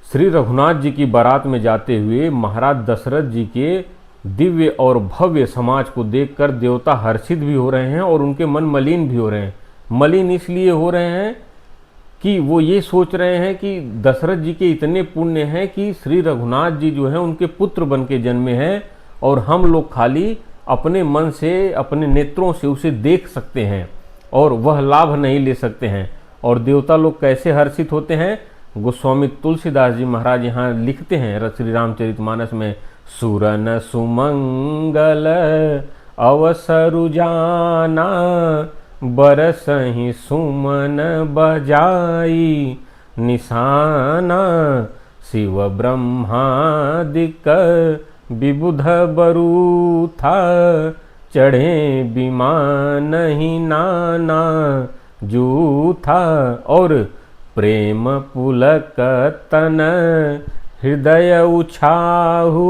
श्री रघुनाथ जी की बारात में जाते हुए महाराज दशरथ जी के दिव्य और भव्य समाज को देखकर देवता हर्षित भी हो रहे हैं और उनके मन मलिन भी हो रहे हैं। मलिन इसलिए हो रहे हैं कि वो ये सोच रहे हैं कि दशरथ जी के इतने पुण्य हैं कि श्री रघुनाथ जी जो हैं उनके पुत्र बन के जन्मे हैं, और हम लोग खाली अपने मन से, अपने नेत्रों से उसे देख सकते हैं और वह लाभ नहीं ले सकते हैं। और देवता लोग कैसे हर्षित होते हैं, गोस्वामी तुलसीदास जी महाराज यहाँ लिखते हैं श्री रामचरितमानस में, सुरन सुमंगल अवसरु जाना, बरसहि सुमन बजाई निशाना, शिव ब्रह्मादिक विबुध बरूथा, चढ़े विमान ही नाना जूथा। और प्रेम पुलक तन हृदय उछाहू,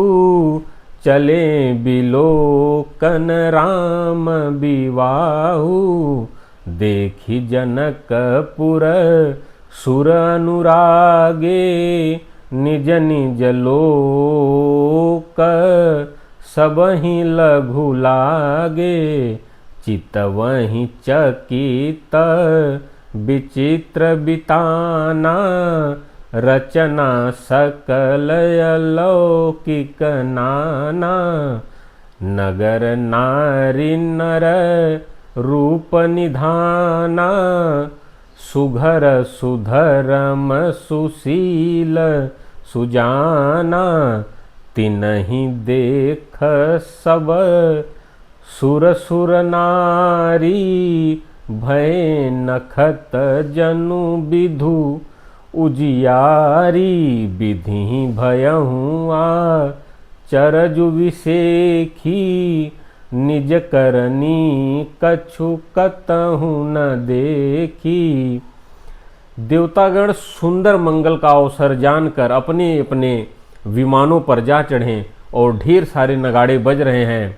चले बिलोकन राम विवाहु, देखी जनकपुर सुर अनुरागे, निज निज लोक सबहि लघु लागे, चितवहि चकित विचित्र बिताना, रचना सकल अलौकिक नाना, नगर नारी नर रूप निधाना, सुघर सुधरम सुशील सुजाना, तिनहि देख सब सुर सुर नारी, भय नखत जनु विधु उजियारी, विधि भयहु आ चरजु विसेखी, निज करनी कछु कतहु न देखी। देवतागण सुंदर मंगल का अवसर जानकर अपने अपने विमानों पर जा चढ़े और ढेर सारे नगाड़े बज रहे हैं।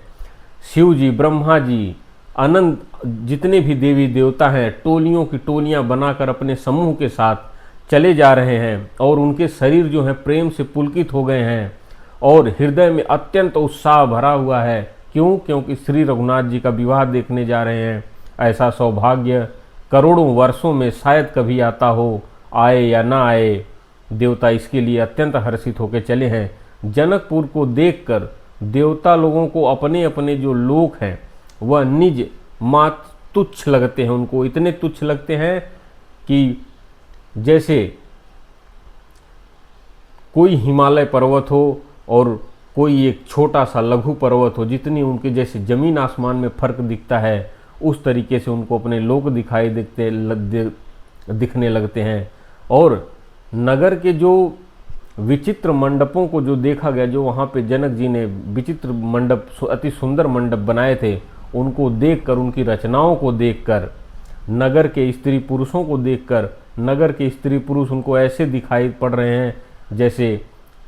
शिव जी, ब्रह्मा जी, अनंत जितने भी देवी देवता हैं टोलियों की टोलियां बनाकर अपने समूह के साथ चले जा रहे हैं, और उनके शरीर जो हैं प्रेम से पुलकित हो गए हैं और हृदय में अत्यंत उत्साह भरा हुआ है। क्यों? क्योंकि श्री रघुनाथ जी का विवाह देखने जा रहे हैं। ऐसा सौभाग्य करोड़ों वर्षों में शायद कभी आता हो, आए या ना आए, देवता इसके लिए अत्यंत हर्षित होकर चले हैं। जनकपुर को देखकर देवता लोगों को अपने अपने जो लोक हैं वह निज मात तुच्छ लगते हैं, उनको इतने तुच्छ लगते हैं कि जैसे कोई हिमालय पर्वत हो और कोई एक छोटा सा लघु पर्वत हो, जितनी उनके जैसे जमीन आसमान में फर्क दिखता है उस तरीके से उनको अपने लोक दिखाई दिखने लगते हैं। और नगर के जो विचित्र मंडपों को जो देखा गया, जो वहाँ पे जनक जी ने विचित्र मंडप, अति सुंदर मंडप बनाए थे, उनको देखकर, उनकी रचनाओं को देखकर, नगर के स्त्री पुरुषों को देखकर, नगर के स्त्री पुरुष उनको ऐसे दिखाई पड़ रहे हैं जैसे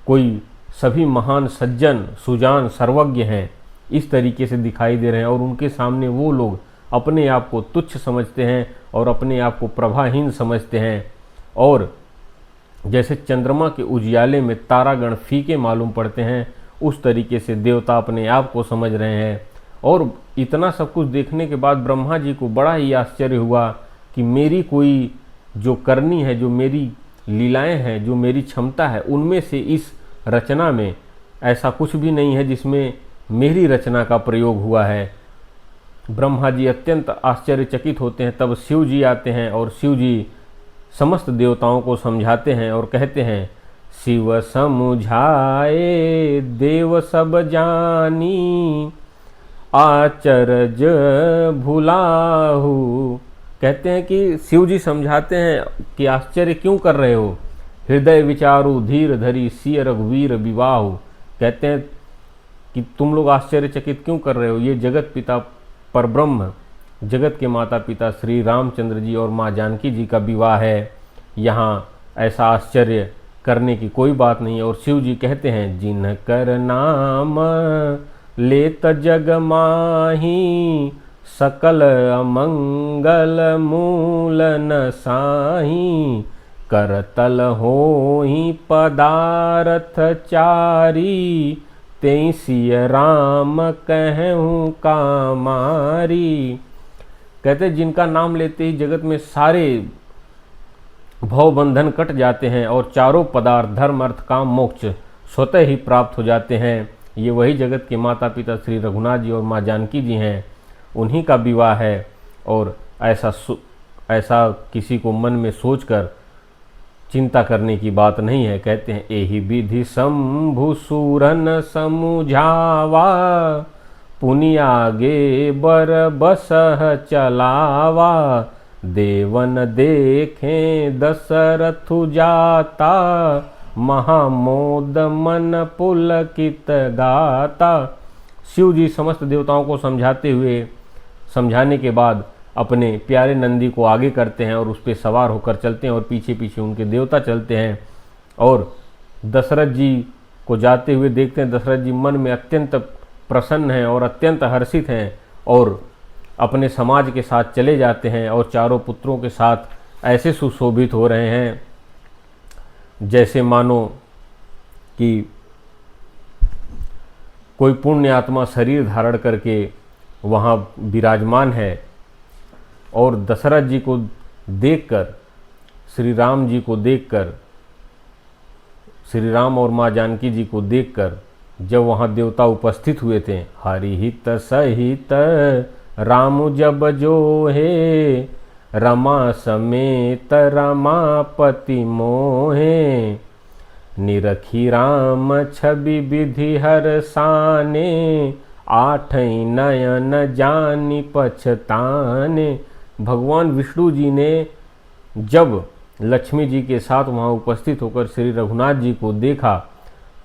कोई सभी महान सज्जन, सुजान, सर्वज्ञ हैं, इस तरीके से दिखाई दे रहे हैं। और उनके सामने वो लोग अपने आप को तुच्छ समझते हैं और अपने आप को प्रभाहीन समझते हैं, और जैसे चंद्रमा के उजियाले में तारागण फीके मालूम पड़ते हैं, उस तरीके से देवता अपने आप को समझ रहे हैं। और इतना सब कुछ देखने के बाद ब्रह्मा जी को बड़ा ही आश्चर्य हुआ कि मेरी कोई जो करनी है, जो मेरी लीलाएं हैं, जो मेरी क्षमता है, उनमें से इस रचना में ऐसा कुछ भी नहीं है जिसमें मेरी रचना का प्रयोग हुआ है। ब्रह्मा जी अत्यंत आश्चर्यचकित होते हैं। तब शिव जी आते हैं और शिव जी समस्त देवताओं को समझाते हैं और कहते हैं, शिव समुझाए देव सब जानी, आचरज भुलाहू। कहते हैं कि शिव जी समझाते हैं कि आश्चर्य क्यों कर रहे हो, हृदय विचारु धीर धरी सिय रघुवीर विवाहु। कहते हैं कि तुम लोग आश्चर्यचकित क्यों कर रहे हो, ये जगत पिता परब्रह्म, जगत के माता पिता श्री रामचंद्र जी और माँ जानकी जी का विवाह है, यहाँ ऐसा आश्चर्य करने की कोई बात नहीं है। और शिव जी कहते हैं, जिनकर नाम लेत जग माही, सकल अमंगल मूल न साही, करतल होहि पदारथ चारी, तेई सिय राम कहूँ कामारी। कहते जिनका नाम लेते ही जगत में सारे भव बंधन कट जाते हैं और चारों पदार्थ धर्म अर्थ काम मोक्ष स्वतः ही प्राप्त हो जाते हैं। ये वही जगत के माता पिता श्री रघुनाथ जी और माँ जानकी जी हैं, उन्हीं का विवाह है। और ऐसा किसी को मन में सोचकर चिंता करने की बात नहीं है। कहते हैं एहि विधि शंभु सूरन समुझावा, पुनि आगे बर बसह चलावा। देवन देखें दशरथु जाता, महामोद मन पुलकित गाता। शिव जी समस्त देवताओं को समझाने के बाद अपने प्यारे नंदी को आगे करते हैं और उस पर सवार होकर चलते हैं और पीछे पीछे उनके देवता चलते हैं और दशरथ जी को जाते हुए देखते हैं। दशरथ जी मन में अत्यंत प्रसन्न हैं और अत्यंत हर्षित हैं और अपने समाज के साथ चले जाते हैं और चारों पुत्रों के साथ ऐसे सुशोभित हो रहे हैं जैसे मानो कि कोई पुण्य आत्मा शरीर धारण करके वहाँ विराजमान है। और दशरथ जी को देखकर, श्री राम जी को देखकर, श्री राम और माँ जानकी जी को देखकर जब वहाँ देवता उपस्थित हुए थे, हरिहित सहित राम जब जो है, रमा समेत रमापति मोहे। निरखी राम छवि विधि हर साने, आठई नयन जानी पछताने। भगवान विष्णु जी ने जब लक्ष्मी जी के साथ वहाँ उपस्थित होकर श्री रघुनाथ जी को देखा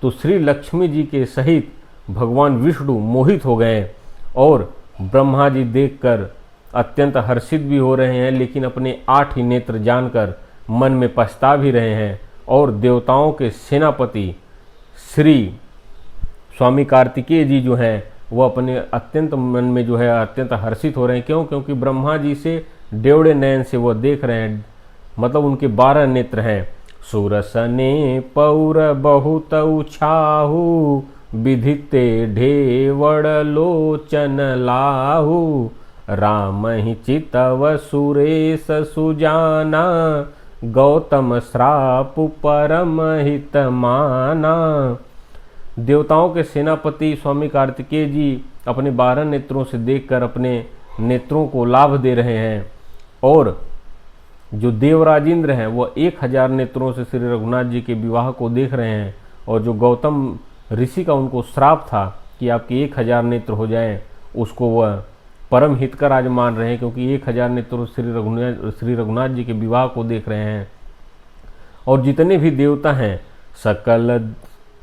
तो श्री लक्ष्मी जी के सहित भगवान विष्णु मोहित हो गए और ब्रह्मा जी देखकर अत्यंत हर्षित भी हो रहे हैं, लेकिन अपने 8 ही नेत्र जानकर मन में पछता भी रहे हैं। और देवताओं के सेनापति श्री स्वामी कार्तिकेय जी जो हैं वो अपने अत्यंत मन में जो है अत्यंत हर्षित हो रहे हैं। क्यों? क्योंकि ब्रह्मा जी से डेवड़े नयन से वो देख रहे हैं, मतलब उनके 12 नेत्र हैं। सुरसने पौर बहुत उछाहु, विधिते ढेवड़ लोचन लाहु। राम ही चितव सुरेश सुजाना, गौतम श्राप परम हित माना। देवताओं के सेनापति स्वामी कार्तिकेय जी अपने 12 नेत्रों से देखकर अपने नेत्रों को लाभ दे रहे हैं और जो देवराज इंद्र हैं वह 1000 नेत्रों से श्री रघुनाथ जी के विवाह को देख रहे हैं। और जो गौतम ऋषि का उनको श्राप था कि आपके 1000 नेत्र हो जाएं, उसको वह परम हितकर आज मान रहे हैं, क्योंकि 1000 नेत्र श्री रघुनाथ जी के विवाह को देख रहे हैं। और जितने भी देवता हैं, सकल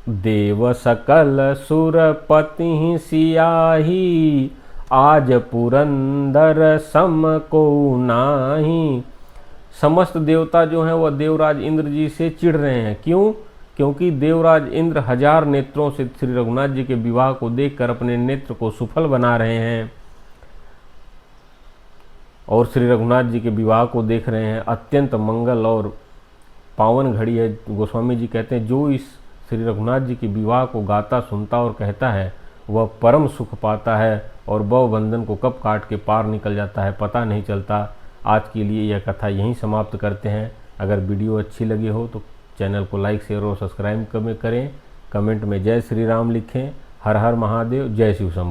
देव सकल सुरपति सियाही, आज पुरंदर सम को नाही। समस्त देवता जो हैं वह देवराज इंद्र जी से चिढ़ रहे हैं। क्यों? क्योंकि देवराज इंद्र 1000 नेत्रों से श्री रघुनाथ जी के विवाह को देखकर अपने नेत्र को सुफल बना रहे हैं और श्री रघुनाथ जी के विवाह को देख रहे हैं। अत्यंत मंगल और पावन घड़ी है। गोस्वामी जी कहते हैं जो इस श्री रघुनाथ जी के विवाह को गाता, सुनता और कहता है वह परम सुख पाता है और भव बंधन को कब काट के पार निकल जाता है पता नहीं चलता। आज के लिए यह कथा यहीं समाप्त करते हैं। अगर वीडियो अच्छी लगी हो तो चैनल को लाइक, शेयर और सब्सक्राइब करें। कमेंट में जय श्री राम लिखें। हर हर महादेव, जय शिव शंभू।